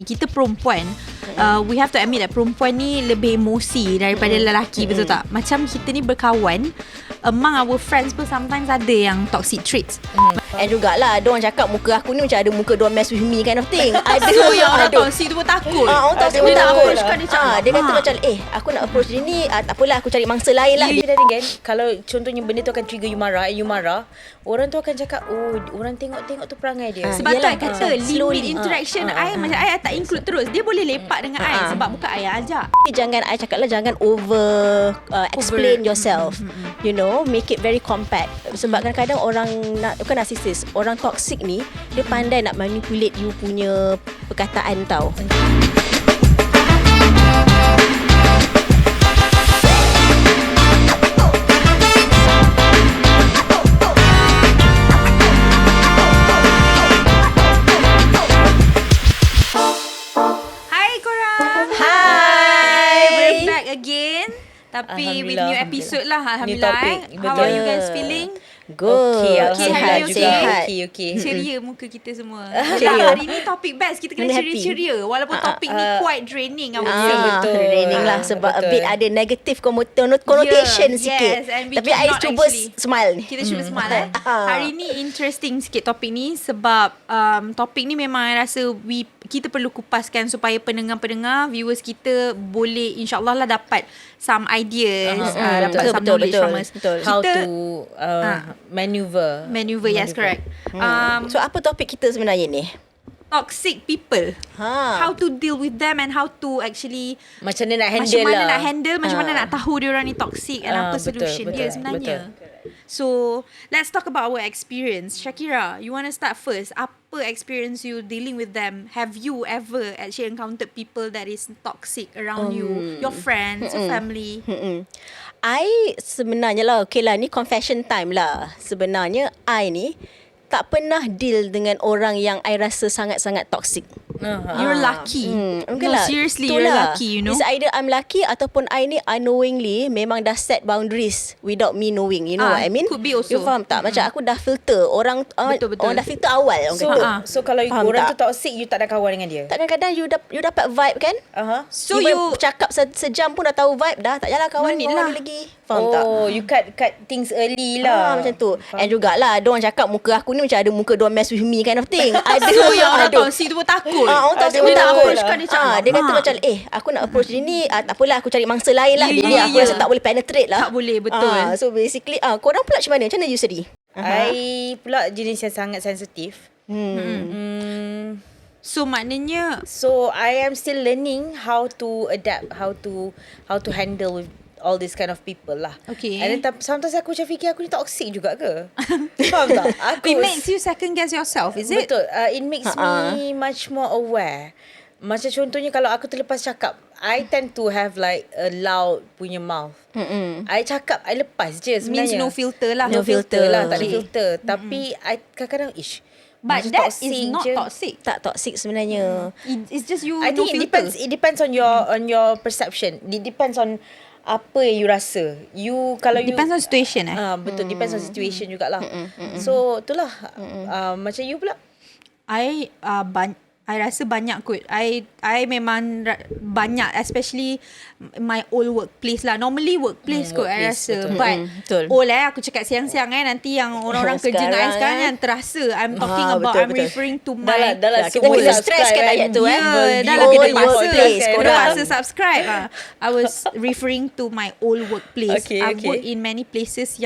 Kita perempuan, we have to admit that perempuan ni lebih emosi daripada lelaki, betul tak? Macam kita ni berkawan, among our friends pun sometimes ada yang toxic traits. And jugalah diorang cakap muka aku ni macam ada muka don't mess with me kind of thing. Ada So yang orang toxic tu pun takut. Orang toxic Dia pun nak takut. approach kau, dia cakap, Dia kata macam aku nak approach dia ni, tak apalah aku cari mangsa lain lah. Tapi dan again, kalau contohnya benda tu akan trigger you marah, orang tu akan cakap, oh, orang tengok tu perangai dia. Sebab tu Yelah, I kata limit interaction I macam I tak include terus. Dia boleh lepak dengan I sebab bukan I yang ajak. Jangan I cakap lah, jangan over explain yourself. You know, make it very compact. Sebab kadang-kadang orang bukan narcissist, orang toxic ni dia pandai nak manipulate you punya perkataan tau. Hai korang. Hi. We're back again. Tapi with new episode lah, Alhamdulillah. topic. How are you guys feeling? Good. Okay, Alhamdulillah Alhamdulillah juga. juga. Okay. Ceria muka kita semua. Ceria. Hari ni topik best. Kita kena Kena happy. ceria-ceria. Walaupun topik ni quite draining, I would say. betul. Training lah sebab a Betul. bit ada negative connotation Yeah, sikit. yes, and we Tapi I cannot cuba actually- smile ni. Kita cuba smile Hari ni interesting sikit topik ni. Sebab topik ni memang I rasa kita perlu kupaskan supaya pendengar-pendengar, viewers kita boleh insyaAllah lah dapat some ideas, dapat some knowledge from us. Betul. How Kita- to maneuver, yes, correct. So apa topik kita sebenarnya ni? Toxic people. Ha. How to deal with them and how to actually macam mana nak handle macam mana lah. nak handle, macam mana nak tahu dia orang ni toxic and apa betul, solution dia betul, sebenarnya. So, let's talk about our experience. Shakira, you want to start first? Apa experience you dealing with them? Have you ever actually encountered people that is toxic around you? Your friends, your family? I sebenarnya lah, okay lah, ni confession time lah. Sebenarnya I ni tak pernah deal dengan orang yang I rasa sangat-sangat toxic. You're lucky. Okay No, lah. seriously, Itulah. you're lucky, you know. It's either I'm lucky ataupun I ni unknowingly memang dah set boundaries without me knowing. You know what I mean? Could be also. You faham tak? Macam aku dah filter orang, Betul-betul. orang dah filter awal. Orang kata. So kalau Faham orang tak? tu toxic, you tak nak kawan dengan dia. Tak, kadang-kadang you dapat vibe kan? So Even you cakap sejam pun dah tahu vibe dah. Tak payahlah kawan No need dengan lah. orang ni lagi. Faham tak? You cut things early lah. Macam tu. And jugalah diorang cakap muka aku ni macam ada muka don't mess with me kind of thing. Ada So yang orang ada. toxic tu pun takut. Orang toxic Dia pun nak takut. approach kau, dia cakap, Dia kata macam aku nak approach dia ni, tak apalah aku cari mangsa lain lah. Dia ni aku rasa tak boleh penetrate lah. Tak boleh, betul. So basically korang pula macam mana? Macam mana you sedih? I pula jenis yang sangat sensitif. So maknanya So I am still learning how to adapt, how to handle with all this kind of people lah. Okay. And then sometimes aku macam fikir aku ni toxic juga ke? Faham tak? it makes you second guess yourself, is it? Betul. It makes me much more aware. Macam contohnya kalau aku terlepas cakap, I tend to have like a loud punya mouth. I cakap, I lepas je Means sebenarnya. no filter lah. No filter lah, tak ada Okay. filter. Tapi I kadang-kadang But macam that toxic is not je. toxic. Tak toxic sebenarnya. It's just you I no think filter. it depends on your perception. It depends on apa yang you rasa. Kalau Depends on situation betul, depends on situation jugalah. So itulah macam you pula. I rasa banyak kot. I memang banyak, especially my old workplace lah. Normally workplace kot I workplace, rasa. betul. But Betul. aku cakap siang-siang nanti yang orang-orang kerja dengan I Sekarang, sekarang kan terasa. I'm talking about, betul, I'm betul. referring to my Dah lah kita semua kena subscribe stress kan ayat tu dah lah Old kena terpaksa. workplace Kena korang. terpaksa subscribe. I was referring to my old workplace. Okay, I've okay. worked in many places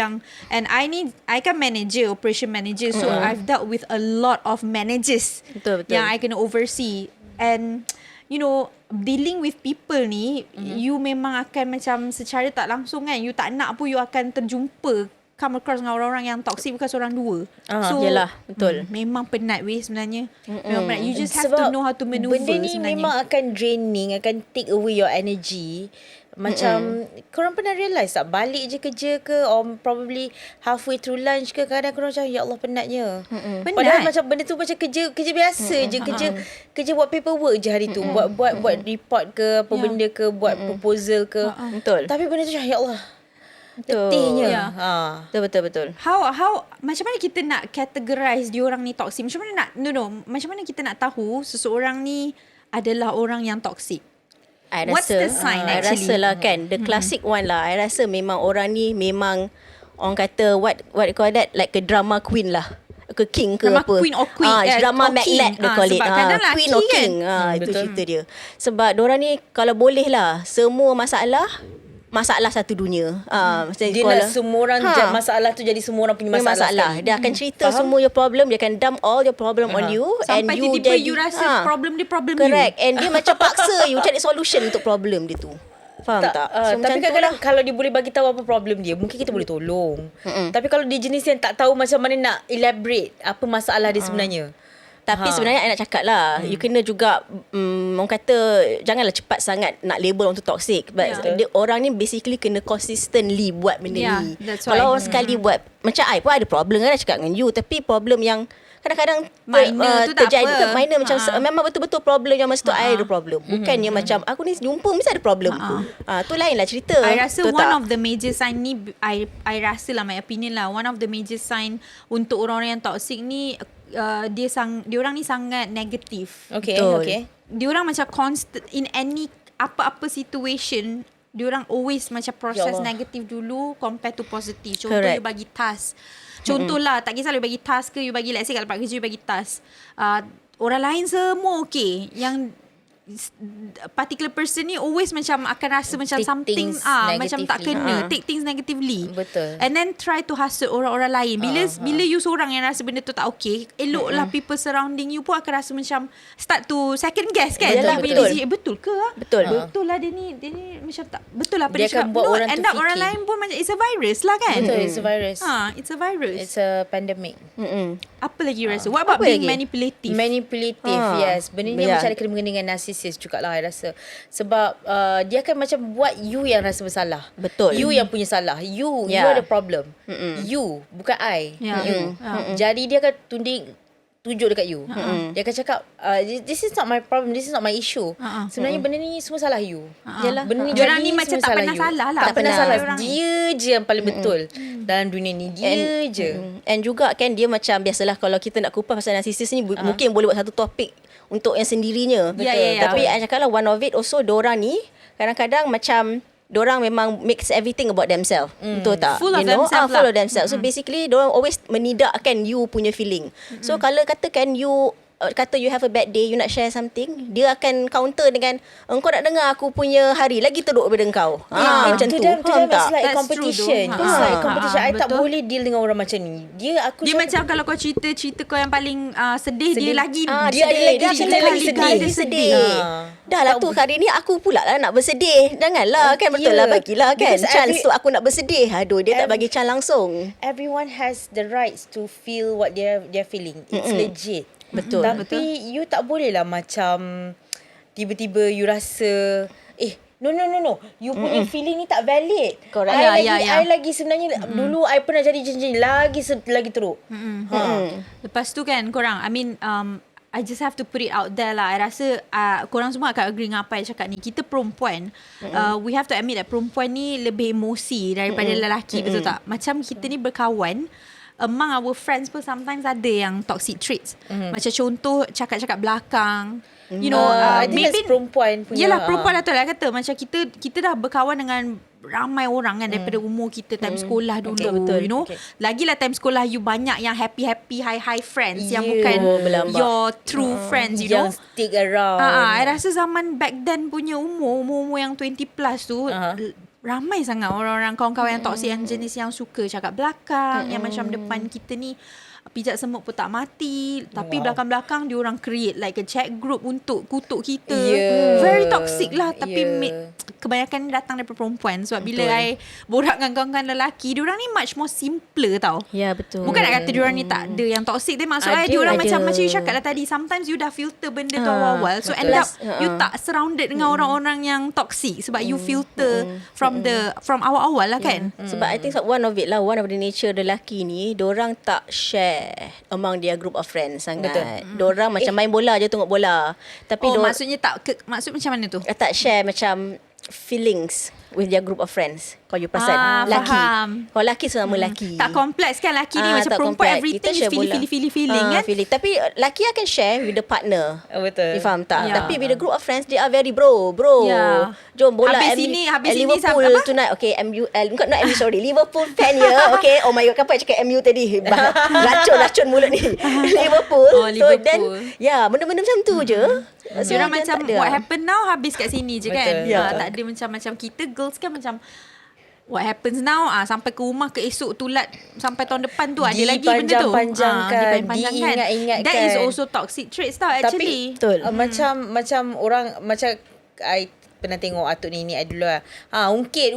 and I kan manager, operation manager. So I've dealt with a lot of managers Betul. yang I kena oversee. And you know, dealing with people ni, you memang akan macam secara tak langsung kan, you tak nak pun you akan terjumpa, come across dengan orang-orang yang toxic bukan seorang dua. So yelah, betul. memang penat weh sebenarnya. Memang penat. You just have to know how to maneuver benda ni sebenarnya. memang akan draining, akan take away your energy. Macam korang pernah realise tak, balik je kerja ke or probably halfway through lunch ke, kadang korang macam ya Allah penatnya. Padahal macam benda tu macam kerja biasa je, kerja buat paperwork je hari tu, buat report ke apa benda ke, buat proposal ke. Betul. Tapi benda tu macam ya Allah Betul. letihnya. Betul. How macam mana kita nak categorize diorang ni toxic? Macam mana nak macam mana kita nak tahu seseorang ni adalah orang yang toxic? I What's rasa, the sign I actually? rasa lah kan, the classic one lah. I rasa memang orang ni memang orang kata what you call that, like a drama queen lah. Ke king ke Drama apa. queen or queen, drama or king. magnet dia call it. Sebab kadang lelaki Queen or kan. king. Itu cerita dia. Sebab diorang ni kalau boleh lah, semua masalah satu dunia. Dia nak semua orang masalah tu jadi semua orang punya masalah. Dia akan cerita semua your problem, dia akan dump all your problem on you. Sampai and you tiba-tiba jadi, you rasa problem dia problem correct. you. And dia macam paksa you cari solution untuk problem dia tu. Faham tak? So, tapi macam kadang-kadang kalau dia boleh bagi tahu apa problem dia, mungkin kita boleh tolong. Tapi kalau dia jenis yang tak tahu macam mana nak elaborate apa masalah dia sebenarnya. Tapi sebenarnya I nak cakap lah, you kena juga orang kata janganlah cepat sangat nak label orang tu toxic. But orang ni basically kena consistently buat benda ni. Kalau orang sekali buat, macam I pun ada problem kan nak cakap dengan you, tapi problem yang kadang-kadang minor tu tak terjadi apa. minor macam memang betul-betul problem yang masa tu I ada problem. Bukannya macam aku ni jumpa mesti ada problem. Tu lain lah cerita. I rasa betul one tak? of the major sign ni, I rasa lah my opinion lah, one of the major sign untuk orang-orang yang toxic ni, dia orang ni sangat negatif. Okay. Dia orang macam constant in any apa-apa situation, dia orang always macam proses negatif dulu compare to positive. Contoh, you bagi task. Contohlah, tak kisah you bagi task ke, you bagi, let's say kat tempat kerja you bagi task. Orang lain semua okay. Yang particular person ni always macam akan rasa macam Take something macam tak kena, take things negatively. Betul. And then try to hasut orang-orang lain. Bila you seorang yang rasa benda tu tak okay, eloklah people surrounding you pun akan rasa macam start to second guess kan. Yalah, Betul. betul. Betul ke? Betul. Lah dia ni macam tak betul lah apa Dia dia cakap. akan buat orang tu end up fikir. orang lain pun macam it's a virus lah kan. Betul, it's a virus. It's a virus. It's a pandemic. Apa lagi you rasa? What about Apa being lagi? manipulative? Manipulative, yes. Benda ni macam ada kena mengena dengan narcissist jugalah I rasa. Sebab dia akan macam buat you yang rasa bersalah. Betul. You yang punya salah. You ada problem. You, bukan I. You. Jadi dia akan tunjuk dekat you. Dia akan cakap, this is not my problem, this is not my issue. Sebenarnya benda ni semua salah you. Yalah. Benda ni Diorang jadi ni macam semua tak salah pernah you. salah lah. Tak pernah salah. Diorang ni. Dia je yang paling betul. Dalam dunia ni dia je. And juga kan dia macam biasalah kalau kita nak kupas pasal narcissist ni mungkin boleh buat satu topik untuk yang sendirinya. Tapi I cakap lah one of it also diorang ni kadang-kadang macam diorang memang makes everything about themselves. Betul tak? Full of themselves full lah. of themselves. So basically diorang always menidakkan you punya feeling. So kalau katakan you kata you have a bad day, you nak share something, dia akan counter dengan engkau nak dengar aku punya hari lagi teruk daripada engkau. Macam tu. Faham tak? It's like That's competition. true, It's like competition. I tak betul. boleh deal dengan orang macam ni. Dia macam kalau kau cerita kau yang paling sedih, dia lagi dia lagi sedih. Dah lah tu hari ni aku pula lah nak bersedih. Janganlah kan, betul lah, bagilah kan chance tu aku nak bersedih. Aduh, dia tak bagi chance langsung. Everyone has the rights to feel what they're feeling. It's legit. Betul. Tapi you tak boleh lah macam tiba-tiba you rasa no. You punya feeling ni tak valid. Correct. I lagi sebenarnya dulu I pernah jadi jenis lagi teruk. Lepas tu kan korang, I mean I just have to put it out there lah. I rasa korang semua akan agree dengan apa yang cakap ni. Kita perempuan, we have to admit that perempuan ni lebih emosi daripada lelaki, betul tak? Macam kita ni berkawan, among our friends pun sometimes ada yang toxic traits. Macam contoh cakap-cakap belakang. You know, I think maybe that's perempuan punya. Yelah, perempuan lah tu lah kata. Macam kita dah berkawan dengan ramai orang kan daripada umur kita time sekolah dulu. Betul. You know, lagilah time sekolah you banyak yang happy high friends yang bukan your true friends, you know. Yang stick around. I rasa zaman back then punya umur yang 20 plus tu, ramai sangat orang-orang kawan-kawan yang toxic, yang jenis yang suka cakap belakang, yang macam depan kita ni pijak semut pun tak mati, tapi belakang-belakang dia orang create like a chat group untuk kutuk kita. Very toxic lah. Tapi kebanyakan datang daripada perempuan. Sebab bila I borak dengan kawan-kawan lelaki, dia orang ni much more simpler tau. Ya, betul. Bukan nak kata dia orang ni tak ada yang toxic, tapi maksud I dia orang macam you cakap lah tadi, sometimes you dah filter benda tu awal-awal, so end up you tak surrounded dengan orang-orang yang toxic sebab you filter from awal-awal lah kan. Sebab I think one of the nature lelaki ni, diorang tak share among their group of friends sangat. Diorang macam main bola je, tengok bola. Tapi maksudnya tak maksud macam mana tu? tak share macam feelings. with their group of friends. Kalau you perasan laki. Faham. Kalau laki sama laki. Tak kompleks kan laki ni, macam tak perempuan kompleks. everything Kita is share feeling kan. Feeling. Tapi laki akan share with the partner. Betul. You faham tak? Ya. Tapi with the group of friends, they are very bro. Ya. Jom bola Habis sini Liverpool apa? tonight. Okay, not MU, sorry. Liverpool fan ya. Okay. Oh my God, kenapa I cakap MU tadi? Racun mulut ni. Liverpool. Oh, So Liverpool. then, benda-benda macam tu je. So, Diorang dia macam tak ada. what happen now habis kat sini je kan. Betul. Ya. Tak ada macam kita girls kan macam what happens now sampai ke rumah ke esok tulat sampai tahun depan tu ada lagi benda tu. Dipanjang-panjangkan, diingat-ingatkan. That is also toxic traits tau actually. Betul. Macam orang macam I pernah tengok atuk ni I dulu lah. Ungkit.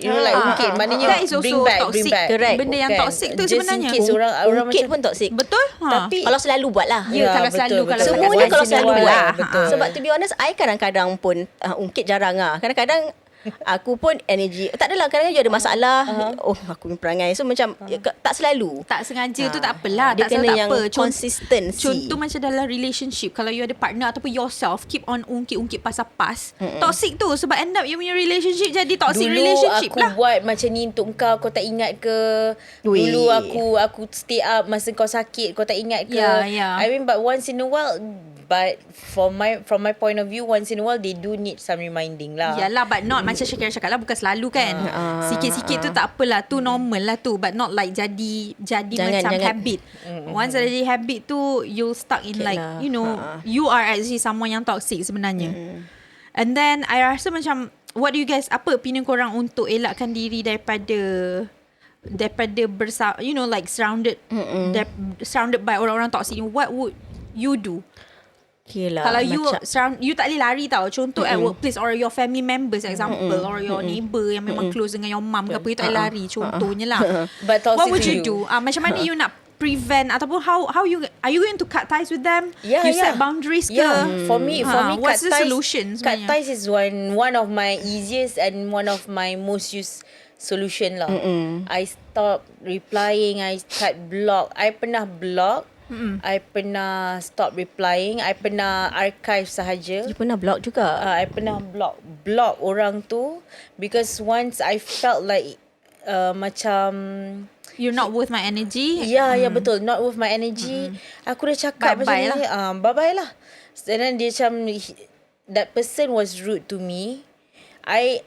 You know like ungkit. Maknanya That is also bring back. Correct. Benda yang toxic tu Just sebenarnya. in case orang Ungkit macam pun toxic. Betul? Tapi Kalau selalu buat lah. Ya, kalau selalu, kalau Semuanya once kalau in a selalu while buat. lah. Betul. Sebab to be honest, I kadang-kadang pun ungkit jarang lah. Kadang-kadang aku pun energy. Tak adalah, kadang-kadang you ada masalah. Oh, aku punya perangai. So macam tak selalu. Tak sengaja tu tak apalah. Dia Tak kena salah, yang tak apa. consistency. Contoh macam dalam relationship, kalau you ada partner ataupun yourself keep on ungkit-ungkit pasal past, toxic tu. Sebab end up you punya relationship jadi toxic relationship aku lah. buat macam ni untuk kau tak ingat ke? Weh. Dulu aku stay up masa kau sakit, kau tak ingat ke? Ya. I mean, but once in a while, but from my point of view, once in a while they do need some reminding lah. Yalah, but not macam Syakira cakap lah, bukan selalu kan. Sikit-sikit tu tak apalah, tu normal lah tu, but not like jadi macam habit. Once dah jadi habit tu, you'll stuck in like lah. you know, you are actually someone yang toxic sebenarnya. And then I rasa macam, what do you guys, apa opinion korang untuk elakkan diri daripada you know, like surrounded by orang-orang toxic? What would you do? Kalau you tak boleh lari tau. Contoh at workplace or your family members example, or your neighbour yang memang close dengan your mum ke apa, you tak boleh lari contohnya lah. But What toxic would to you do? Macam mana you nak prevent, ataupun how you are you going to cut ties with them? You set boundaries ke? For me what's cut the ties, solution cut sebenarnya? ties is one of my easiest and one of my most used solution lah. I stop replying, I cut block. I pernah block, I pernah stop replying, I pernah archive sahaja. You pernah block juga? I pernah block orang tu because once I felt like macam You're not worth my energy. ya betul, not worth my energy. Aku dah cakap Bye-bye macam ni, bye-bye lah. And then dia macam that person was rude to me. I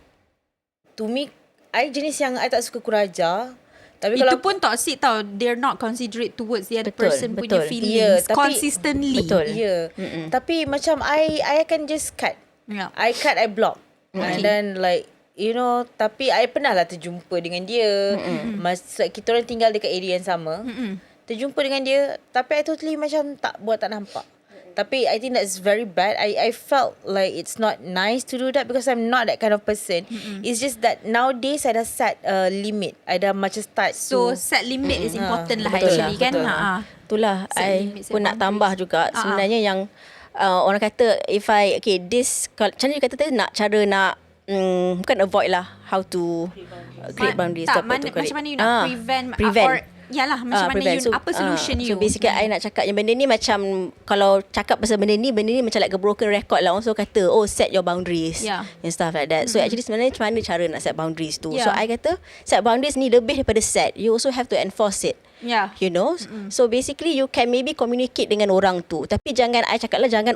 jenis yang I tak suka kuraja. Tapi Itu kalau pun toxic tau. They're not considerate towards the other Betul, person betul. punya feelings. Ya, tapi- consistently. Betul. tapi macam I akan just cut. Yeah. I cut, I block. And then like, you know, tapi I pernah lah terjumpa dengan dia. Masa kita orang tinggal dekat area yang sama. Terjumpa dengan dia, tapi I totally macam tak nampak. Tapi I think that's very bad. I felt like it's not nice to do that because I'm not that kind of person. It's just that nowadays I dah set a limit. I dah macam start So to set limit is important lah betul actually lah, kan. betul. Itulah Set I limits and pun nak boundaries. tambah juga sebenarnya yang orang kata if I macam mana you kata tadi nak bukan avoid lah, how to create boundaries. Tak, apa tu, macam mana you nak prevent. Or yalah, macam mana prevent. you, apa solution you? So basically I nak cakap yang benda ni macam, kalau cakap pasal benda ni macam like a broken record lah. Orang selalu kata set your boundaries and stuff like that. So actually sebenarnya macam mana cara nak set boundaries tu? So I kata set boundaries ni lebih daripada set, you also have to enforce it. You know, so basically you can maybe communicate dengan orang tu, tapi jangan, I cakap lah, jangan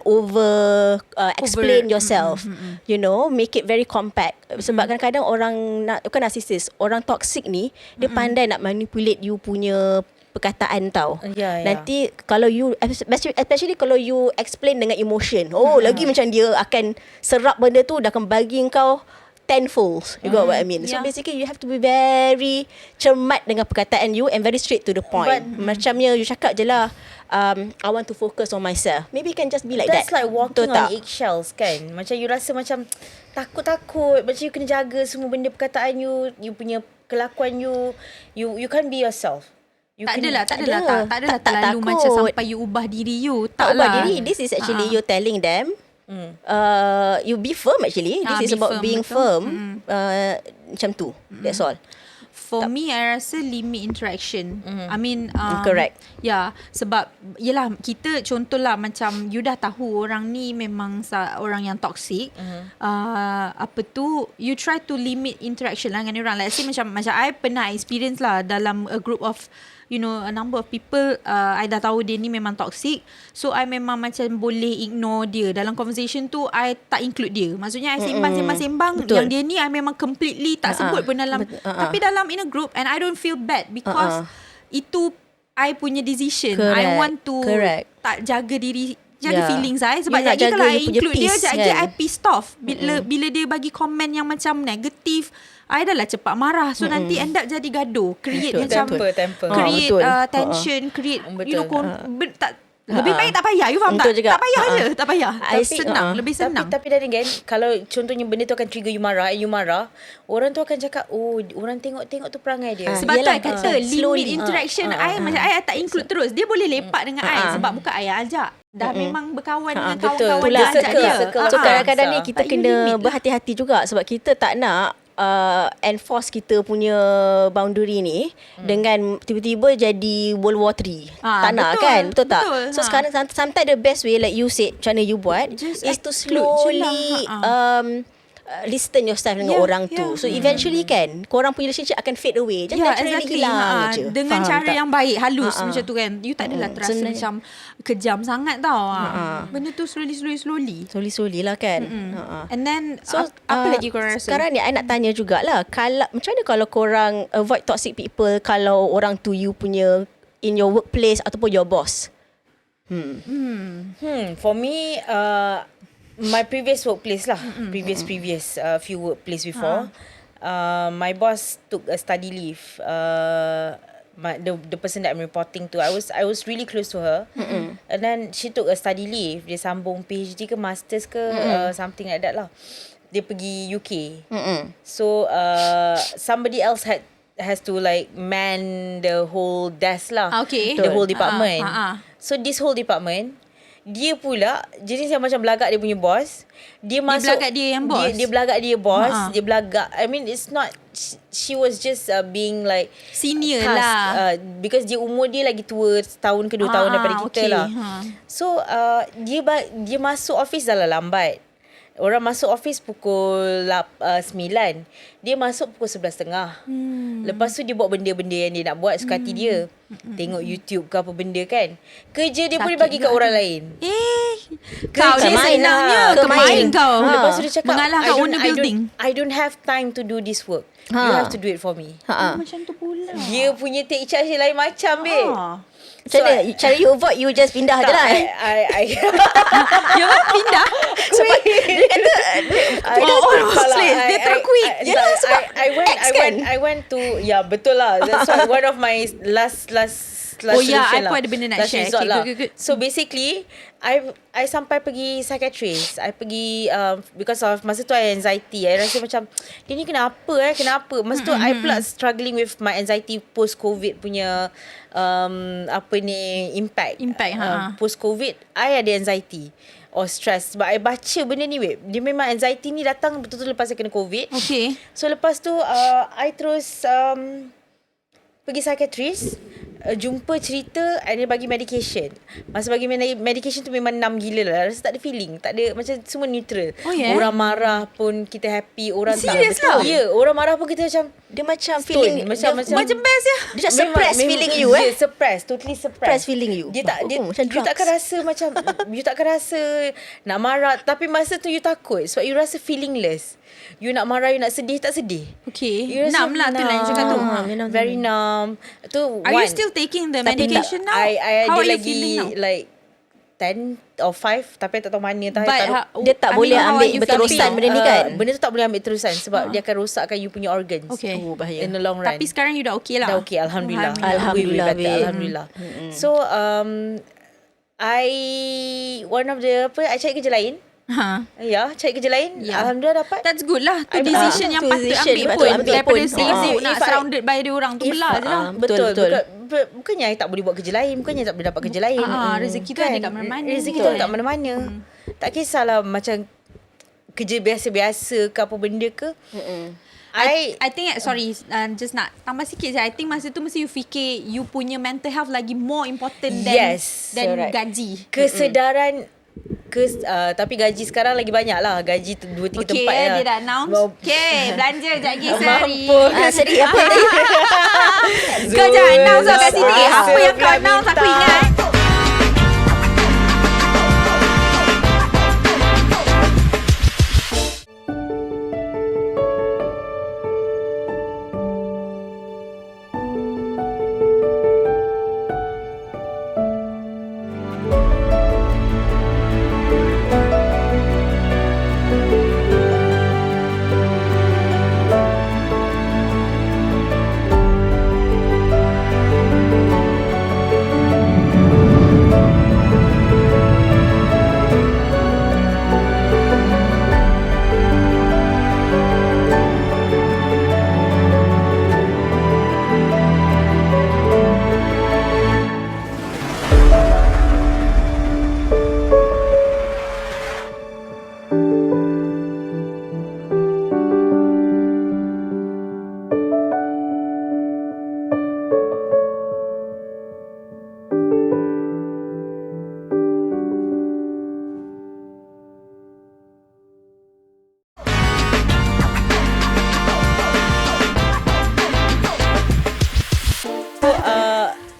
explain yourself. You know, make it very compact. Sebab kadang-kadang orang bukan narcissist, orang toxic ni dia pandai nak manipulate you punya perkataan tau. Nanti kalau you, especially kalau you explain dengan emotion, lagi macam dia akan serap benda tu, dah akan bagi kau tenfold. You got what I mean? So basically you have to be very cermat dengan perkataan you and very straight to the point. Macamnya you cakap je lah, I want to focus on myself. Maybe you can just be like that's that. like walking on eggshells kan. Macam you rasa macam takut-takut, macam you kena jaga semua benda perkataan you punya kelakuan you can't be yourself. Tak adalah terlalu macam sampai you ubah diri you. Tak ubah diri. This is actually you telling them, you be firm actually. This is about being firm. Macam tu. That's all. For me, I rasa limit interaction. I mean, Correct. sebab yelah kita contohlah macam you dah tahu orang ni memang orang yang toxic. You try to limit interaction lah dengan orang. Let's say macam I pernah experience lah dalam a group of a number of people, I dah tahu dia ni memang toxic. So I memang macam boleh ignore dia. Dalam conversation tu I tak include dia. Maksudnya I sembang yang dia ni I memang completely tak sebut pun dalam. Tapi dalam in a group, and I don't feel bad because itu I punya decision. I want to tak jaga diri, jaga feelings I. Sebab lagi kalau I include dia, lagi I pissed off. Bila dia bagi komen yang macam negatif, I dah lah cepat marah. So nanti end up jadi gaduh. Create macam temper. Create tension, create lebih baik tak payah. You faham tak? Juga. Tak payah je. Tak payah. Lebih senang. Tapi dan again, kalau contohnya benda tu akan trigger you marah, orang tu akan cakap, orang tengok tu perangai dia. Sebab tu I kata limit interaction I macam I tak include terus. Dia boleh lepak dengan I sebab bukan I ajak. Dah memang berkawan dengan kawan-kawan dia ajak dia. So kadang-kadang ni kita kena berhati-hati juga sebab kita tak nak enforce kita punya boundary ni dengan tiba-tiba jadi World War 3. Tak nak kan? Betul tak? So sekarang sometimes the best way like you said, macam mana you buat is to slowly listen yourself dengan orang tu. So eventually kan korang punya relationship akan fade away. Just naturally hilang je. Dengan cara yang baik, halus macam tu kan. You tak adalah terasa macam kejam sangat tau. Benda tu slowly lah kan. And then apa lagi korang rasa? Sekarang ni I nak tanya jugalah, macam mana kalau korang avoid toxic people kalau orang tu you punya in your workplace ataupun your boss? For me, my previous workplace lah, previous few workplace before, my boss took a study leave. The person that I'm reporting to, I was really close to her, and then she took a study leave. Dia sambung PhD ke masters ke something like that lah. Dia pergi UK. So somebody else has to like man the whole desk lah, the whole department. So this whole department, dia pula jenis yang macam belagak dia punya boss. Dia belagak dia yang boss. Dia belagak dia boss. Dia belagak, I mean it's not, she was just being like senior lah, because dia umur dia lagi tua setahun ke 2 tahun daripada kita lah. So dia masuk office dah lah lambat. Orang masuk office pukul 9. Dia masuk pukul 11.30. Lepas tu dia buat benda-benda yang dia nak buat suka hati dia. Tengok YouTube ke apa benda kan. Kerja dia pun dia bagi kat orang lain. Kau ni senangnya kemain kau. Lepas tu dia cakap, mengalahkan owner building. I don't have time to do this work. You have to do it for me. Macam tu pula. Dia punya take charge lain macam babe. Macam mana? Cara you avoid, you just pindah je lah. You pindah? Sebab dia kata dia terquick. I went to, betul lah. That's why one of my last solution I lah. pun ada benda nak share. Good. So basically, I sampai pergi psychiatrist. I pergi because of masa tu I anxiety. I rasa macam dia ni kenapa. Masa tu I pula struggling with my anxiety post COVID punya impact. Post COVID I ada anxiety or stress sebab I baca benda ni web. Dia memang anxiety ni datang betul-betul lepas saya kena COVID. So lepas tu I terus pergi psychiatrist, jumpa cerita, and dia bagi medication. Masa bagi medication tu memang numb gila lah. Rasa tak ada feeling, tak ada, macam semua neutral. Orang marah pun kita happy, orang serious lah. Orang marah pun kita macam, dia macam feeling macam best ya. Dia suppress feeling you totally suppress feeling you. Dia you takkan rasa macam you takkan rasa nak marah, tapi masa tu you takut sebab you rasa feelingless. You nak marah, you nak sedih, tak sedih. Numb lah tu lah yang cakap tu. Very numb. Tu Are you still taking the medication now? How are you feeling now? Like 10 or 5, tapi tak tahu mana tahu. Dia tak boleh ambil berterusan benda ni kan. Benda tu tak boleh ambil terusan sebab dia akan rosakkan you punya organs. Bahaya. In the long run. Tapi sekarang you dah okay lah. Dah okay, alhamdulillah. Alhamdulillah. So I cari kerja lain. Cari kerja lain. Alhamdulillah dapat. That's good lah. Tu decision yang patut ambil pun. Daripada sibuk nak surrounded by dia orang tu belah je lah. Betul. Bukannya I tak boleh buat kerja lain, bukannya tak boleh dapat kerja lain. Rezeki tu ada kat mana-mana. Rezeki tu ada kat mana-mana. Tak kisahlah macam kerja biasa-biasa ke apa benda ke. I think sorry, just nak tambah sikit je. I think masa tu mesti you fikir you punya mental health lagi more important than gaji. Kesedaran tapi gaji sekarang lagi banyak lah. Gaji 2-3 tempat lah. Dia dah announce. Okay, belanja sekejap lagi sehari. Sedih apa tadi? Kau jangan announce kat sini. Apa yang kau announce aku ingat.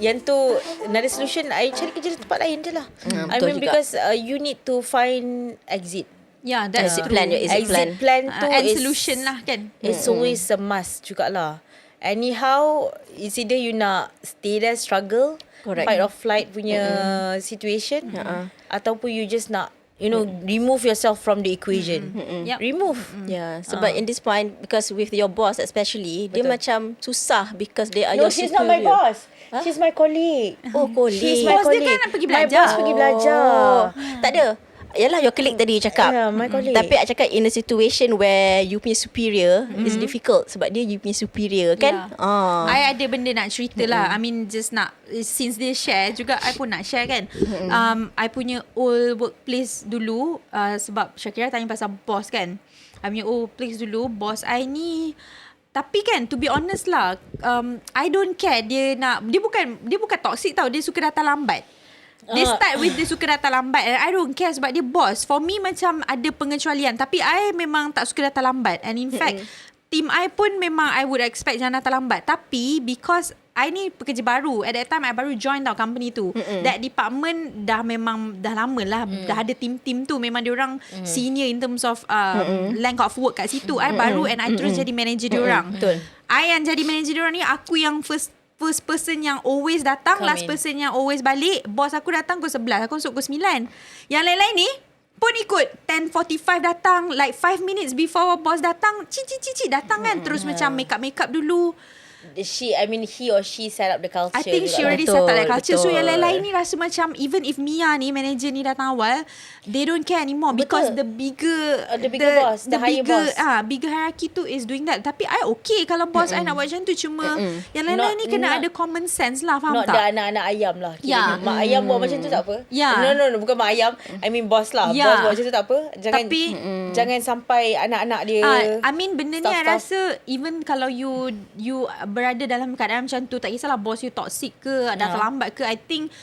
Yang tu another solution, I cari kerja di tempat lain je lah. I mean juga. because you need to find exit. Yeah, that's Exit true. plan, your exit plan. tu and is solution lah kan. It's always a must jugalah. Anyhow, it's either you nak stay there, struggle, Correct. fight or flight punya situation, ataupun you just nak remove yourself from the equation. Yep. Remove. Yeah, sebab in this point, because with your boss especially, dia macam susah because they are No, your she's superior. not my boss. She's my colleague. Oh, colleague. She's my Boss dia colleague. kan nak pergi My belajar. boss pergi belajar. Tak ada. Yalah, your colleague tadi cakap. Yeah, my colleague. Tapi I cakap in a situation where you punya superior is difficult sebab dia you punya superior kan. Yeah. I ada benda nak cerita lah. I mean just nak, since dia share juga, I pun nak share kan. I punya old workplace dulu, sebab Syakira tanya pasal boss kan. I punya old place dulu, boss I ni, tapi kan to be honest lah, I don't care dia bukan toxic tau, dia suka datang lambat. They start with dia suka datang lambat and I don't care sebab dia boss. For me macam ada pengecualian, tapi I memang tak suka datang lambat. And in fact team I pun memang I would expect jangan datang lambat. Tapi because I ni pekerja baru, at that time I baru join tau company tu. That department dah lama lah, dah ada team tu, memang diorang senior in terms of length of work kat situ. I baru and I terus jadi manager diorang. Betul. I yang jadi manager diorang ni, aku yang first person yang always datang, last person yang always balik. Bos aku datang pukul 11, aku masuk pukul 9. Yang lain-lain ni pun ikut 10:45 datang, like 5 minutes before bos datang, cici datang kan. Terus macam make up dulu. He or she set up the culture. I think she already set up that culture. So yang lain-lain ni rasa macam, even if Mia ni, manager ni datang awal, they don't care anymore. Because the bigger boss, the higher boss. Bigger hierarchy tu is doing that. Tapi I okay kalau boss I nak buat macam tu. Cuma yang lain-lain ni kena ada common sense lah. Faham Not tak? the anak-anak ayam lah. Yeah. Mak ayam buat macam tu tak apa. Yeah. No, bukan mak ayam. I mean boss lah. Yeah. Boss buat macam tu tak apa. Jangan sampai anak-anak dia. I mean benda ni I rasa even kalau you berada dalam keadaan macam tu, tak kisahlah bos you toxic ke, datang lambat ke, I think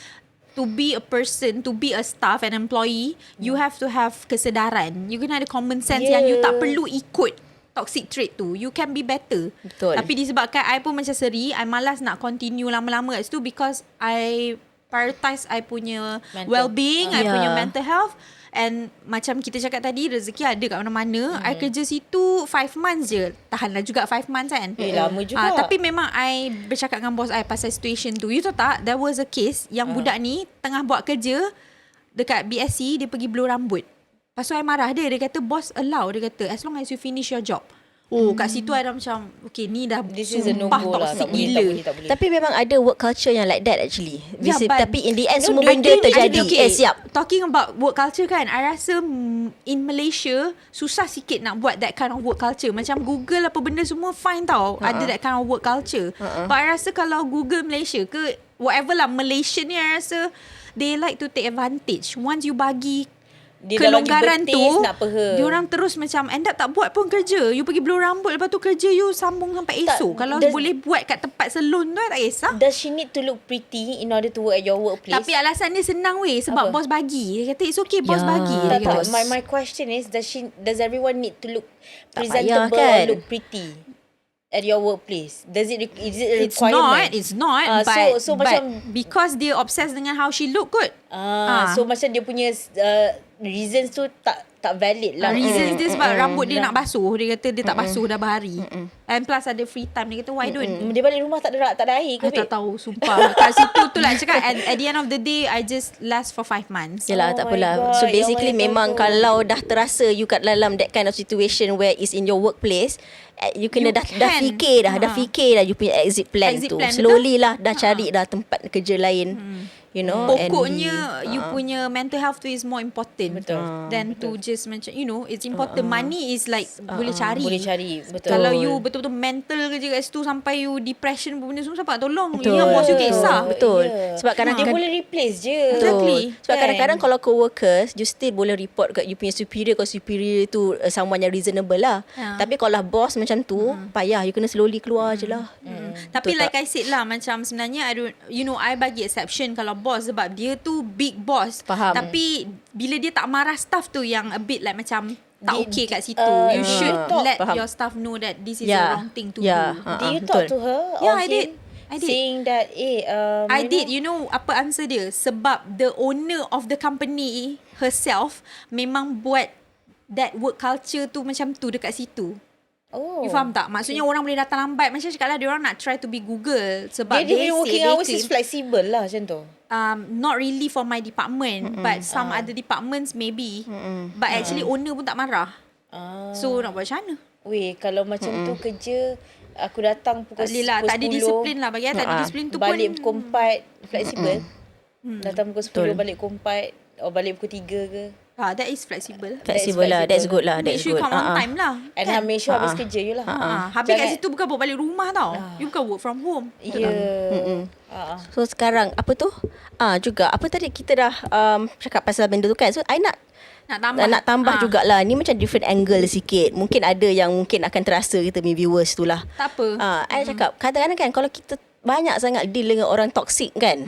to be a person, to be a staff and employee, you have to have kesedaran. You kena ada common sense yang you tak perlu ikut toxic trait tu. You can be better. Betul. Tapi disebabkan I pun macam seri, I malas nak continue lama-lama kat situ because I prioritize I punya well-being, I punya mental health. And macam kita cakap tadi, rezeki ada kat mana-mana. I kerja situ 5 months je. Tahanlah juga 5 months kan. Lama juga. Tapi memang I bercakap dengan bos I pasal situation tu. You tahu tak, there was a case yang budak ni tengah buat kerja dekat BSC, dia pergi blow rambut. Lepas tu I marah dia. Dia kata, boss allow. Dia kata, as long as you finish your job. Kat situ I dah macam, okay, ni dah This is a sumpah no-go lah. toxic Tak boleh, gila. tak boleh. Tapi memang ada work culture yang like that actually. Yeah, but tapi in the end semua I benda think terjadi. okay, Siap. Talking about work culture kan, I rasa in Malaysia susah sikit nak buat that kind of work culture. Macam Google apa benda semua fine tau, ada that kind of work culture. But I rasa kalau Google Malaysia ke whatever lah, Malaysia ni I rasa they like to take advantage. Once you bagi dia dah bagi kelonggaran betis, tu, nak peha. diorang terus macam end up tak buat pun kerja. You pergi blow rambut, lepas tu kerja you sambung sampai Tak, esok. Kalau boleh buat kat tempat salon tu, tak kisah. Does she need to look pretty in order to work at your workplace? Tapi alasan dia senang weh, sebab Apa? bos bagi. Dia kata it's okay, bos bagi. Tak, Dia kata. tak. My question is, does everyone need to look Tak presentable payah, kan? or look pretty at your workplace? Is it a It's requirement? not. But, so but macam because dia obsessed dengan how she look kot. So macam dia punya reasons tu tak valid lah. Reasons dia sebab rambut dia nak basuh. Dia kata dia tak basuh dah berhari. And plus ada free time. Dia kata why don't? Dia balik rumah tak ada air ke? I tak tahu, sumpah. Kat situ tu lah cakap, at the end of the day, I just last for 5 months. Yelah, Oh tak my apalah. God, So ya basically Allah, memang betul. kalau dah terasa you kat dalam that kind of situation where is in your workplace, you kena You dah can. fikir dah fikir dah you punya exit plan Exit tu. plan, Slowly lah dah cari dah tempat kerja lain. You know, Pokoknya you punya mental health tu is more important than to Betul. just macam it's important. Money is like boleh cari. Boleh cari, betul. Kalau you betul-betul mental kerja kat situ sampai you depression pun benda semua, siapa nak tolong? Betul. You ingat bos you kisah. Betul. Ya. Sebab dia kadang-kadang boleh replace je. Exactly. Sebab Kan? kadang-kadang kalau co-workers, you still boleh report kat you punya superior. Kalau superior tu someone yang reasonable lah. Tapi kalau lah boss macam tu, payah. You kena slowly keluar je lah. Tapi Betul like I said lah, macam sebenarnya I bagi exception kalau boss, sebab dia tu big boss. Faham. Tapi bila dia tak marah staff tu yang a bit like macam tak okay kat situ. You do should you talk- let Faham. your staff know that this is Yeah. the wrong thing to Yeah. do. Do you betul. talk to her? Yeah, or I him? did. Saying that I did. You know apa answer dia? Sebab the owner of the company herself memang buat that work culture tu macam tu dekat situ. Oh. You faham tak? Maksudnya orang boleh datang lambat. Macam cakap lah, dia orang nak try to be Google. Sebab Dia they working say, hours they is claim, flexible lah macam tu. not really for my department, but some other departments maybe. But actually owner pun tak marah. So nak buat macam mana? Weh, kalau macam tu kerja, aku datang pukul Tak boleh lah, tak ada 10, disiplin lah bagi I. Tak ada disiplin tu balik pun pukul 4 flexible. Datang pukul 10 balik pukul 4 atau balik pukul 3 ke. that is flexible. Flexible lah. That's good lah. Make That's sure you good. come on time lah. And make sure habis kerja you lah. Habis kat situ bukan bawa balik rumah tau. You bukan work from home. Ya. So sekarang apa tu? Juga apa tadi kita dah cakap pasal benda tu kan. So I nak tambah jugalah. Ni macam different angle sikit. Mungkin ada yang mungkin akan terasa kita punya viewers tu lah. Tak apa. I cakap kadang-kadang kan kalau kita banyak sangat deal dengan orang toksik kan.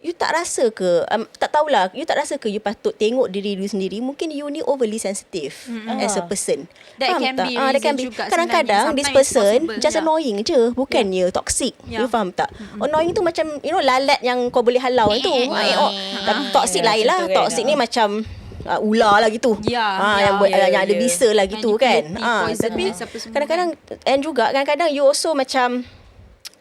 You tak rasa ke tak tahulah, you tak rasa ke you patut tengok diri you sendiri, mungkin you ni overly sensitive as a person. That Faham can tak? be That reason can be. juga Kadang-kadang sebenarnya. this Sometimes person possible. just annoying je, bukannya toxic. Yeah. You faham tak? Annoying tu macam lalat yang kau boleh halau tu. Tapi toxic lain lah. macam tu kan. Toxic ni macam ular lah gitu. Yang ada bisa lah gitu kan. Tapi kadang-kadang and juga kadang-kadang you also macam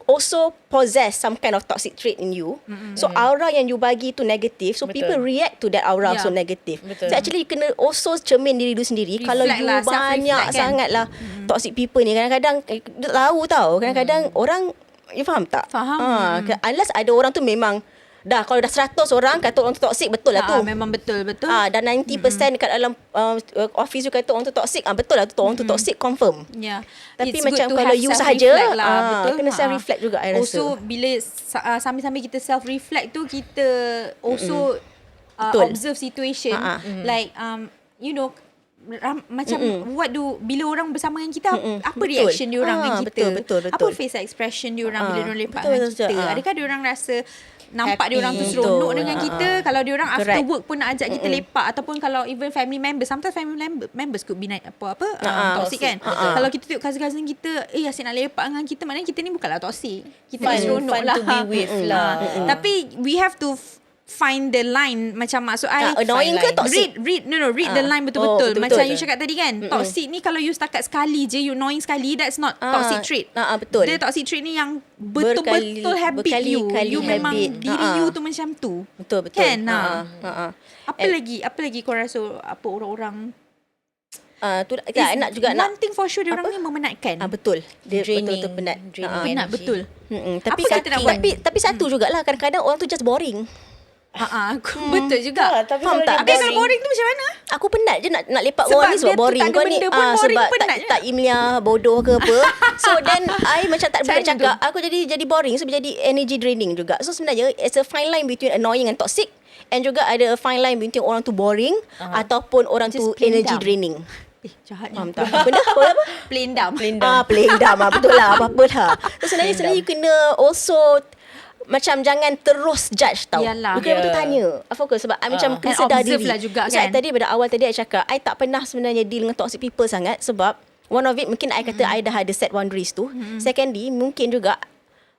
also possess some kind of toxic trait in you. So aura yang you bagi tu negative. So people react to that aura so negative. So actually you kena also cermin diri you sendiri. Kalau you lah, banyak self-reflect kan. sangat lah toxic people ni, kadang-kadang dia tahu tau. Kadang-kadang orang, you faham tak? Faham. Unless ada orang tu memang kalau dah 100 orang kata orang tu toxic, betul lah tu. Memang betul. Dan 90% dekat dalam office you kata orang tu toxic, betul lah tu orang tu toxic confirm. Yeah. Tapi It's macam good to kalau have you self-reflect sahaja, betul. kena self-reflect juga I rasa. Also bila sambil-sambil kita self-reflect tu, kita also Betul. observe situation. Like you know, macam bila orang bersama dengan kita, apa Betul. reaction dia orang dengan kita, betul. apa face expression dia orang bila dia orang lepak betul, dengan betul. kita. Adakah dia orang rasa nampak Happy. dia orang tu seronok Betul. dengan kita? Kalau dia orang after Correct. work pun nak ajak kita lepak, ataupun kalau even family members, sometimes family members could be toxic kan. Kalau kita tengok cousin-cousin kita asyik nak lepak dengan kita, maknanya kita ni bukanlah toxic, kita ni seronok fun lah to be with lah. Tapi we have to find the line. Macam maksud I annoying ke toxic? read the line betul-betul. betul-betul. Macam you cakap tadi kan, toxic ni kalau you setakat sekali je you annoying sekali, that's not toxic trait. Betul. Dia toxic trait ni yang betul-betul habit berkali-kali you memang habit. diri you tu macam tu. Betul. Kan? Apa lagi kau rasa apa orang-orang Tu nak juga one thing for sure, dia orang ni memenatkan. betul. Dia Draining. betul-betul penat. Draining Penat energy. betul. Tapi Apa kita nak buat? tapi satu jugalah, kadang-kadang orang tu just boring. Betul juga. Tapi Faham kalau tak? dia Habis kalau boring tu macam mana? Aku penat je nak lepak Sebab orang ni sebab dia tu boring. tak ada Kau ni benda pun boring, sebab penat je. tak ilmiah, bodoh ke apa. So then I macam tak boleh Macam cakap. Aku jadi boring. So jadi energy draining juga. So sebenarnya it's a fine line between annoying and toxic. And juga ada a fine line between orang tu boring ataupun orang Just tu plain energy dumb. draining. Jahat Faham tak? Benda apa? Plain dumb. Playing dumb. Betul lah. Apa-apa lah. So sebenarnya you kena also macam jangan terus judge tau. Yalah. You kena betul tanya. Fokus sebab I macam kena And sedar observe diri. lah juga So, kan. tadi pada awal tadi I cakap I tak pernah sebenarnya deal dengan toxic people sangat sebab one of it mungkin I kata I dah ada set boundaries tu. Secondly mungkin juga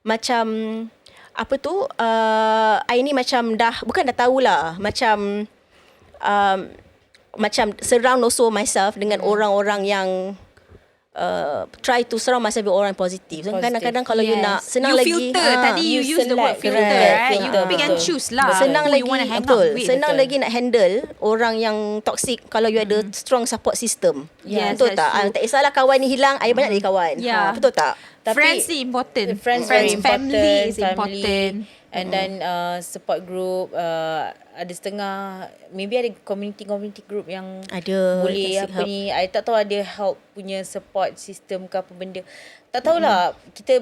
macam apa tu I ni macam bukan dah tahulah macam macam surround also myself dengan orang-orang yang try to surround myself with orang positif. So, kadang-kadang kalau you nak senang you lagi filter. Tadi you use the word select, filter, correct. right? You Betul, pick and betul. choose lah. senang who lagi you want to hang betul. out with. Senang Betul. lagi nak handle orang yang toxic kalau you ada strong support system. Yes, betul that's tak? true. Tak kisahlah kawan ni hilang, I banyak lagi kawan. Yeah. Betul tak? Tapi Friends ni important. Friends very important. Family is family, important. And then support group, ada setengah, maybe ada community group yang Ada, boleh can seek apa help. ni, I tak tahu ada help punya support system ke apa benda. Tak tahulah,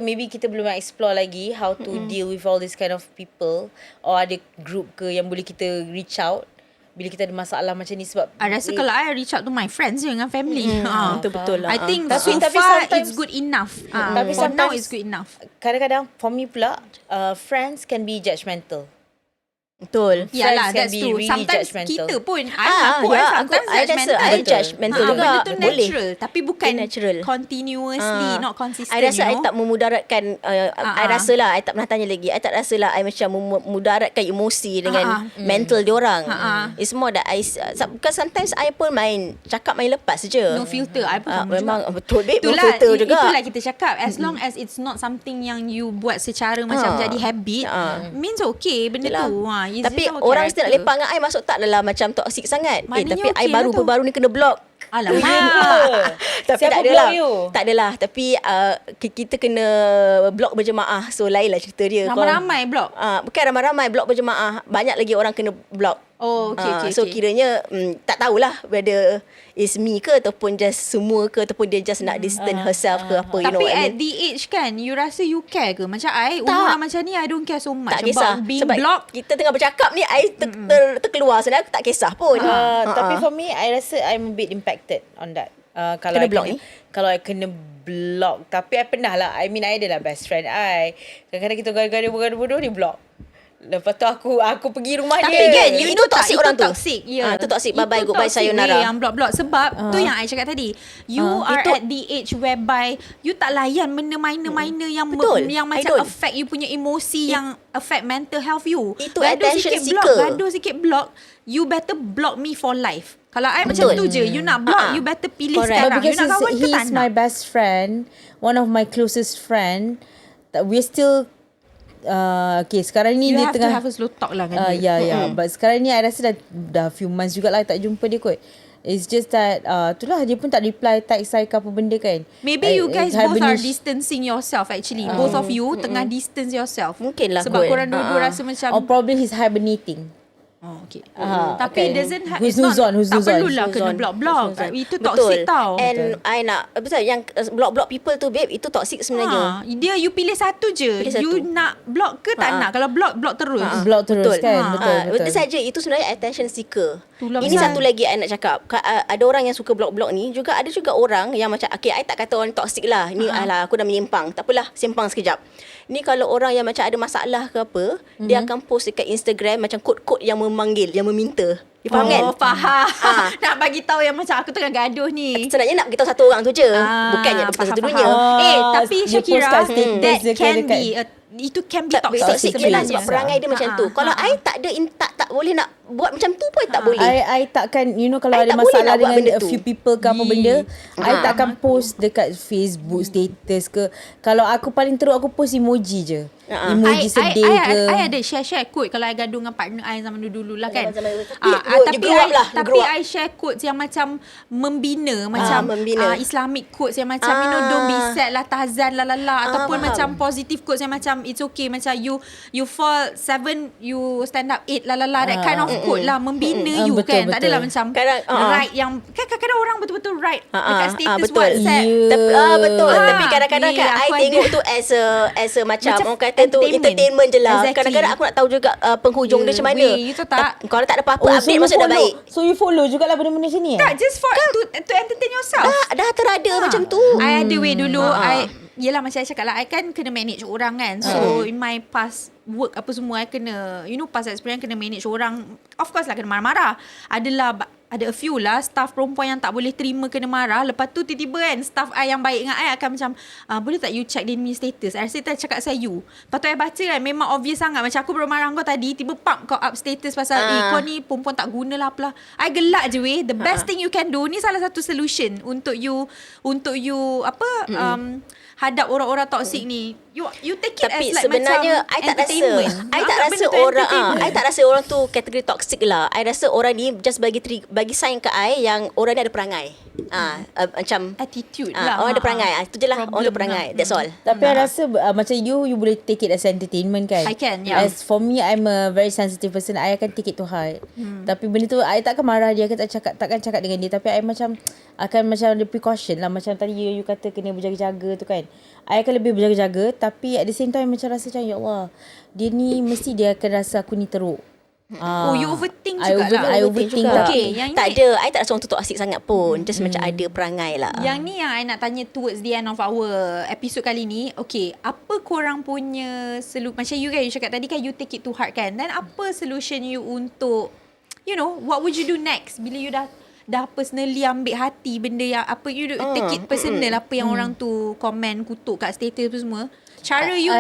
maybe kita belum explore lagi how to deal with all this kind of people, or ada group ke yang boleh kita reach out bila kita ada masalah macam ni. Sebab I rasa kalau I reach out to my friends je dengan family. Betul lah. I think Tapi- so tapi far sometimes- it's good enough. Tapi For now sometimes- it's good enough. kadang-kadang for me pula, friends can be judgmental. Betul. Yalah, can that's be true. really Sometimes judgmental. kita pun ya, sometimes I rasa judgmental. I judgmental juga. Benda tu Boleh. natural. Tapi bukan natural. continuously, not consistent. I rasa I you know. tak memudaratkan I rasa lah I tak pernah tanya lagi. I tak rasa lah I macam memudaratkan emosi dengan mental diorang. It's more that because sometimes I pun main lepas je. No filter. I pun sama memang juga. betul babe, no Itulah, filter juga. itulah kita cakap. As long as it's not something yang you buat secara macam jadi habit, means okay benda Yelah. tu. It's Tapi just our orang still nak character. lepak dengan I masuk tak adalah macam toxic sangat. Maknanya Tapi I okay lah tu. baru-baru ni kena block. Alamak. Tapi Siapa tak adalah. block you? Tak adalah. Tapi kita kena block berjemaah. So lain lah cerita dia. Ramai-ramai blok. Bukan ramai-ramai block berjemaah. Banyak lagi orang kena block. Oh, okay. So kiranya tak tahulah whether it's me ke ataupun just semua ke ataupun dia just nak distance herself ke apa, you know Tapi what I at mean. the age kan, you rasa you care ke? Macam I, umur macam ni, I don't care so much Tak kisah about being sebab blocked. kita tengah bercakap ni I terkeluar sebenarnya aku tak kisah pun. Tapi for me, I rasa I'm a bit impacted on that. Kalau Kena I block ni? Kalau I kena block. Tapi I pernah lah. I mean, I adalah best friend I. Kadang-kadang kita gaduh-gaduh bodoh, dia block. Lepas tu aku pergi rumah Tapi dia. kan, itu toxic orang tu. Toxic, ya. Itu toxic. Bye-bye, Itu goodbye, toxic sayonara. way yang block-block. Sebab tu yang I cakap tadi. You are itu- at the age whereby you tak layan benda minor-minor yang Betul. yang I macam don't. affect you punya emosi, yang affect mental health you. Itu gaduh attention sikit block, seeker. gaduh sikit block, you better block me for life. Kalau I macam tu je, you nak block, you better pilih Correct. sekarang. You Because nak kawan ke tak he's my nak? best friend, one of my closest friend. We're still okay, sekarang ni You dia have to tengah have a slow talk lah kan dia. yeah. But sekarang ni I rasa dah few months jugalah I tak jumpa dia kot. It's just that itulah dia pun tak reply text saya ke apa benda kan. Maybe you guys I both are benish- distancing yourself actually. Both of you tengah distance yourself. Mungkin lah Sebab kot. korang dua-dua rasa macam Or probably he's hibernating. oh, okay. okay. Tapi it doesn't have Who's it's not, on, who's tak on. perlulah Who's kena on. block-block. Who's on. Itu toxic tau. And I nak betul yang block people tu babe, itu toxic sebenarnya. Dia you pilih satu je. Pilih satu. You nak block ke tak nak? Kalau block terus. Block terus Betul. kan. Betul. Itu saja, itu sebenarnya attention seeker. Itulah Ini pasal. satu lagi I nak cakap. Ada orang yang suka block-block ni, juga ada juga orang yang macam okay, I tak kata orang toxic lah. Ni alah aku dah menyimpang. Tak apalah, simpang sekejap. Ni kalau orang yang macam ada masalah ke apa, dia akan post dekat Instagram macam kod-kod yang memanggil, yang meminta. You faham kan? Oh, faham. Nak bagi tahu yang macam aku tengah gaduh ni. Sebenarnya nak beritahu satu orang tu je. Bukannya beritahu faham, satu faham. dunia. Tapi dia post Shakira, kat status that dia can dekat- be itu can be Tak toxic toxic yelah sebenarnya. sebab perangai dia macam tu. Kalau I tak ada tak boleh nak buat macam tu pun I tak boleh. I takkan, you know, kalau I ada tak boleh masalah nak buat dengan benda a tu. few people ke apa benda, I takkan post dekat Facebook status ke. Kalau aku paling teruk aku post emoji je. Emoji sedih ke. I ada share quote kalau I gaduh dengan partner I zaman dulu lah kan. Zaman-zaman dulu. Tapi You grow up lah, you tapi grow up. I share quotes yang macam membina, macam membina. Islamic quotes yang macam you know, don't be sad lah, tahzan lah ataupun faham. macam positive quotes yang macam it's okay, macam you fall 7 you stand up 8 that kind of quote lah, membina you betul, kan. Tak betul. adalah macam Kadang- right yang kan kadang-kadang orang betul-betul right dekat status betul. WhatsApp. Ya. Tapi, betul. Tapi kadang-kadang ni kan I aku tengok ada. tu as a macam orang kata kita tu entertainment je lah. Kadang-kadang aku nak tahu juga penghujung dia macam mana. You tahu tak? Kalau tak ada apa-apa update maksud dah baik. So you follow jugalah benda-benda macam ni Tak, just for to entertain yourself. Dah terada macam tu. I ada way dulu. Yelah macam I cakap lah, I kan kena manage orang kan. So in my past work apa semua, I kena, past experience kena manage orang. Of course lah kena marah-marah. Ada a few lah staff perempuan yang tak boleh terima kena marah. Lepas tu tiba-tiba kan staff I yang baik dengan I akan macam, boleh tak you check dia punya status. I rasa dia cakap saya you. Lepas tu I baca kan, memang obvious sangat. Macam aku baru marah kau tadi, tiba pump kau up status pasal kau ni perempuan tak guna lah apalah. I gelak je weh. The best thing you can do, ni salah satu solution untuk you hadap orang-orang toksik ni. You take it tapi as like sebenarnya macam I tak rasa entertainment. I tak rasa orang tu kategori toxic lah. I rasa orang ni just bagi sign ke I yang orang ni ada perangai. Macam attitude lah. Orang ada perangai. Itu je lah. Orang ada perangai. That's all. Tapi I rasa macam you boleh take it as entertainment kan. I can, yeah. As for me, I'm a very sensitive person. I akan take it to heart. Tapi benda tu I takkan marah dia, takkan cakap dengan dia. Tapi I macam akan macam ada precaution lah. Macam tadi you kata kena berjaga-jaga tu kan. I akan lebih berjaga-jaga. Tapi at the same time macam rasa macam ya Allah, dia ni mesti dia akan rasa aku ni teruk. You overthink juga I overthink juga. Okay, yang tak ni, ada. I tak rasa orang tu toxic sangat pun. Just macam ada perangai lah. yang ni yang I nak tanya towards the end of our episode kali ni. Okay, apa korang punya macam you kan, you cakap tadi kan you take it to heart kan. Dan apa solution you untuk, what would you do next bila you dah personally ambil hati benda yang apa, you take it personal apa yang orang tu komen, kutuk kat status apa semua. Cara you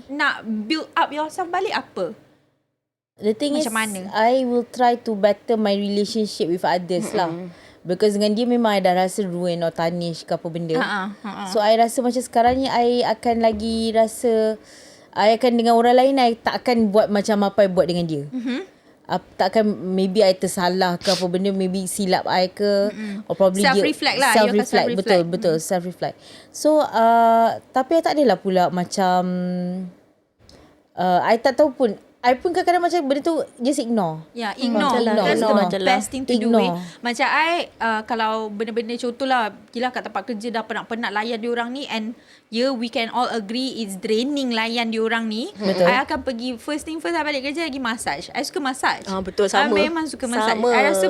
nak build up yourself balik apa? The thing macam is, mana? I will try to better my relationship with others lah. Because dengan dia memang I dah rasa ruin or tarnish ke apa benda. So I rasa macam sekarang ni I akan lagi rasa I akan dengan orang lain, I tak akan buat macam apa I buat dengan dia. Takkan maybe I tersalah ke apa benda, maybe silap I ke, or probably self-reflect lah. Self-reflect. Betul self-reflect. So tapi I tak adalah pula macam I tak tahu pun, I pun kadang-kadang macam benda tu just ignore. Ya, ignore. That's the best thing to do. Macam I, kalau benda-benda contohlah, gila kat tempat kerja dah penat-penat layan diorang ni, and we can all agree it's draining layan diorang ni. Betul. I akan pergi, first thing first, I balik kerja lagi massage. I suka massage. Betul, sama. I memang suka massage. I rasa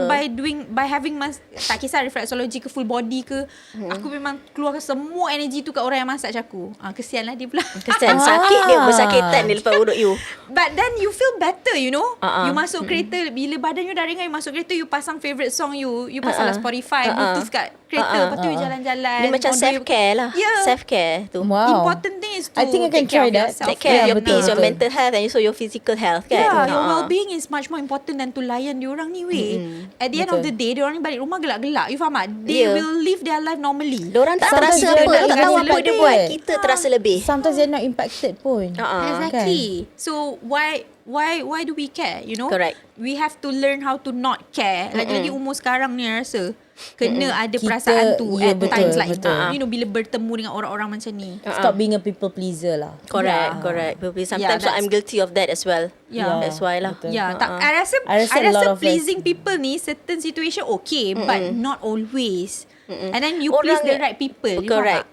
by having tak kisah reflexology ke full body ke, aku memang keluarkan semua energy tu kat orang yang massage aku. Kesian lah dia pula. Kesian, sakit dia, bersakitan dia lepas urut you. But then you feel better, you masuk kereta, bila badan you dah ringan, you masuk kereta, you pasang favourite song you pasang lah Spotify, Bluetooth kat kereta, lepas tu you jalan-jalan. Ni macam self-care lah. Self-care tu. Wow. Important thing is to I think I can try that. Take care of your peace, your mental health, and also your physical health kan. Yeah, your well-being is much more important than to layan diorang ni weh. At the end of the day, diorang ni balik rumah gelak-gelak. You faham tak? They will live their life normally. Diorang tak terasa apa, tak tahu apa dia buat. Kita terasa lebih. Sometimes they're not impacted pun. Exactly. So why do we care, Correct. We have to learn how to not care. Lagi-lagi umur sekarang ni I rasa kena ada perasaan tu at times like bila bertemu dengan orang-orang macam ni. Stop being a people pleaser lah. Correct. Sometimes I'm guilty of that as well. That's why lah. I rasa pleasing people ni certain situation okay, but not always. And then you please the right people. Correct.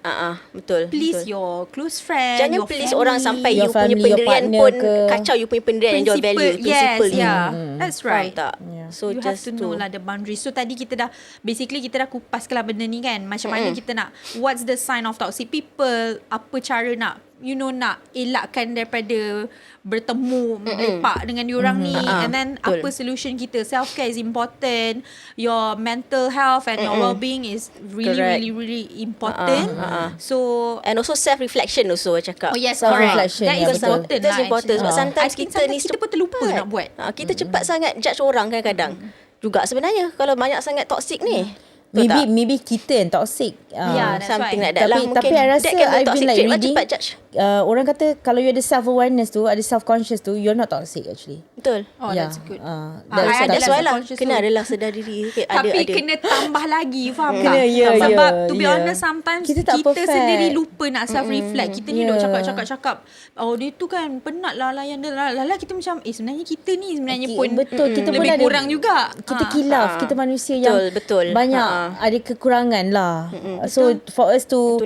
Betul. Please your close friend. Jangan your please family. orang sampai your you punya family, your pendirian partner pun ke. kacau you punya pendirian and your value, principle you. That's right. Tak? So you have to know lah the boundaries. So tadi kita dah kupas lah benda ni kan. Macam mana kita nak, what's the sign of toxic people, apa cara nak nak elakkan daripada bertemu lepak dengan diorang ni, and then apa solution kita. Self-care is important, your mental health and your well-being is really important. So and also self-reflection also I cakap. Oh yes, Self-reflection, correct. That is important. That's important. Sebab sometimes I think kita ni kita pun terlupa nak buat. Kita cepat sangat judge orang kadang-kadang. Juga sebenarnya kalau banyak sangat toxic ni. Maybe kita yang toxic. That's something right. like that lah. Tapi I rasa I've been like reading, cepat judge. orang kata kalau you ada self-awareness tu, ada self-conscious tu, you're not toxic actually. Betul. Oh, that's good. That's why lah. Kena adalah sedar diri. Tapi kena tambah lagi, faham tak? Kena, Sebab to be honest, sometimes kita sendiri lupa nak self-reflect. Kita ni duk cakap, oh dia tu kan penat lah layan dia. Lala kita macam, sebenarnya kita ni sebenarnya pun betul, kita pun lebih ada, kurang juga. Kita kilaf, kita manusia yang betul. banyak ada kekurangan lah. So for us to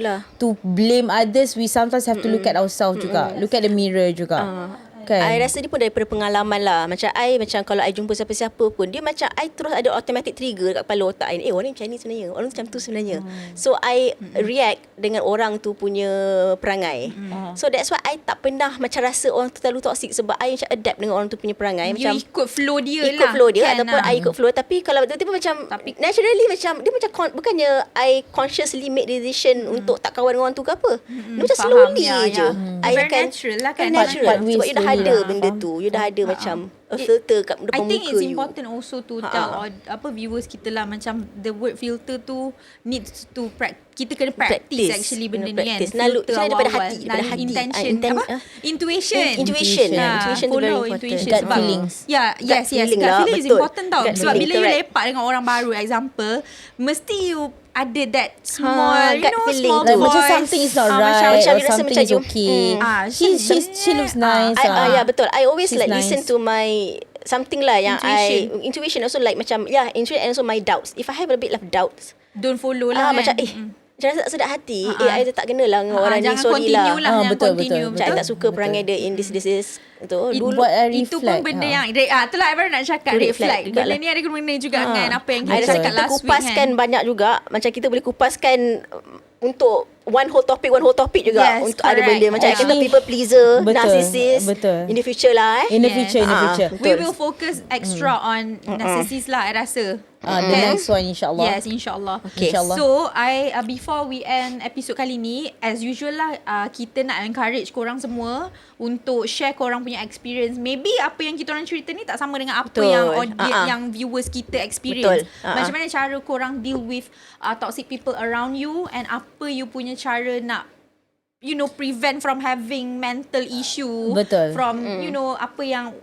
blame others, we sometimes have to look look at ourselves juga. Look at the mirror juga. Kan? I rasa dia pun daripada pengalaman lah. Macam kalau I jumpa siapa-siapa pun, dia macam I terus ada automatic trigger kat kepala otak I. Orang ni macam ni sebenarnya, orang macam tu sebenarnya. So I react dengan orang tu punya perangai. So that's why I tak pernah macam rasa orang tu terlalu toxic, sebab I macam adapt dengan orang tu punya perangai. You Macam ikut flow dia lah. ikut flow dia, kan, ataupun I ikut flow. Tapi kalau tiba-tiba macam naturally macam dia macam bukannya I consciously make decision untuk tak kawan dengan orang tu ke apa. Dia macam slowly je. I Very akan natural lah kan. natural. Sebab you dah slowly ada benda tu. You dah ada macam a filter kat depan muka you. I think it's important also to tell viewers kita lah, macam the word filter tu needs to kita kena practice actually benda ni kan. Filter daripada awal-awal. hati, daripada hati. Intention. Intuition. Intuition tu very Follow important. intuition. Gut sebab feelings. Yes. feeling Gut lah, feeling is betul. important tau. Gut Sebab feeling, bila you correct. lepak dengan orang baru, example, mesti you ada that small, gut feeling. small Like voice. macam something is not right, macam or you rasa something macam is okay. She looks nice. Yeah, betul. I always She's like listen nice. to my something lah yang intuition also, like macam intuition and also my doubts. If I have a bit of doubts, Don't follow lah macam kan. macam rasa tak sedap hati. I tak kena lah dengan orang ni, Jangan sorry continue lah. Jangan betul, continue. betul. Macam I tak suka perangai dia in this tu. It Dulu buat I Itu pun reflect. benda yang itulah I baru nak cakap red flag. Benda ni ada kena juga dengan apa yang I kita rasa cakap kita last week kupaskan kan. banyak juga. Macam kita boleh kupaskan untuk one whole topic juga. Yes, untuk ada correct. benda macam I kata Actually, people pleaser, betul, narcissist. betul. In the future lah In the future, We will focus extra on narcissist lah I rasa. The next one insyaAllah. Yes, insyaAllah. Okay. InsyaAllah. So, before we end episod kali ni, as usual lah, kita nak encourage korang semua untuk share korang punya experience. Maybe apa yang kita orang cerita ni tak sama dengan apa Betul. yang yang viewers kita experience. Betul. Macam mana cara korang deal with toxic people around you, and apa you punya cara nak prevent from having mental issue. Betul. From, apa yang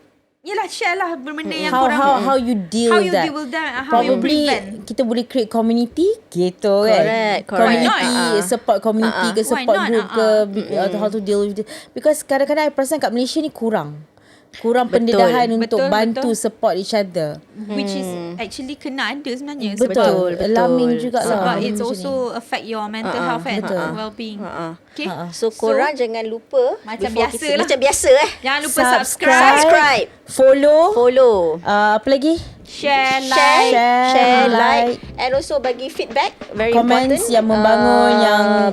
yelah, share lah benda yang How korang how you deal how with you that. deal with them and how you Probably prevent. kita boleh create community gitu kan. Correct. Community, support community ke, Why support not? group ke, how to deal with it. Because kadang-kadang I perasan kat Malaysia ni kurang pendedahan untuk Betul, bantu betul. support each other. Which is actually kena ada sebenarnya. Betul. Alarming juga Sebab lah. it's also affect your mental health and well-being. Okay. So korang jangan lupa Macam before biasa kita, lah. Macam biasa Jangan lupa Subscribe. subscribe, Follow. Apa lagi? share, share, like. like, and also bagi feedback, very Comments important. yang membangun,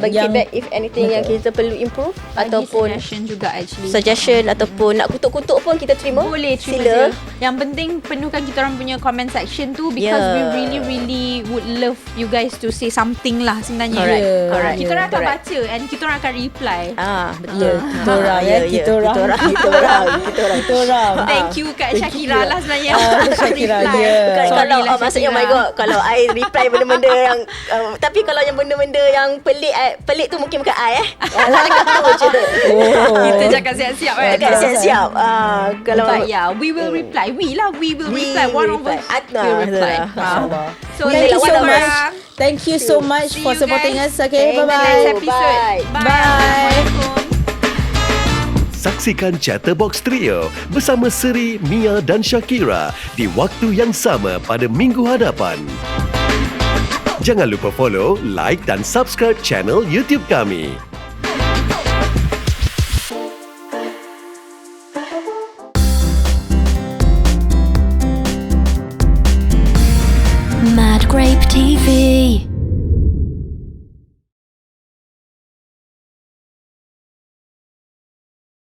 bagi yang feedback if anything yang kita perlu improve, bagi ataupun suggestion juga actually. suggestion, ataupun nak kutuk-kutuk pun kita terima. Boleh terima Sila. je. Yang penting penuhkan kita orang punya comment section tu, because we really would love you guys to say something lah sebenarnya. Correct. Kita orang akan Correct. baca and kita orang akan reply. Betul. Kita orang kita orang. Thank you Kak Syakira lah sebenarnya. Syakira Reply. dia. Sorry Kalau lah, maksudnya oh my Syakira. god, kalau I reply benda-benda yang tapi kalau yang benda-benda yang pelik tu mungkin bukan I Kita cakap siap-siap kan. Dekat siap-siap. Kalau But yeah, we will reply. We will reply. One of us will reply. So Thank you so korang. much. Thank you so much See for you supporting guys. us. Okay, Thank Next bye-bye. episode. Bye. Bye. Assalamualaikum. Saksikan Chatterbox Trio bersama Seri, Mia dan Shakira di waktu yang sama pada minggu hadapan. Jangan lupa follow, like dan subscribe channel YouTube kami.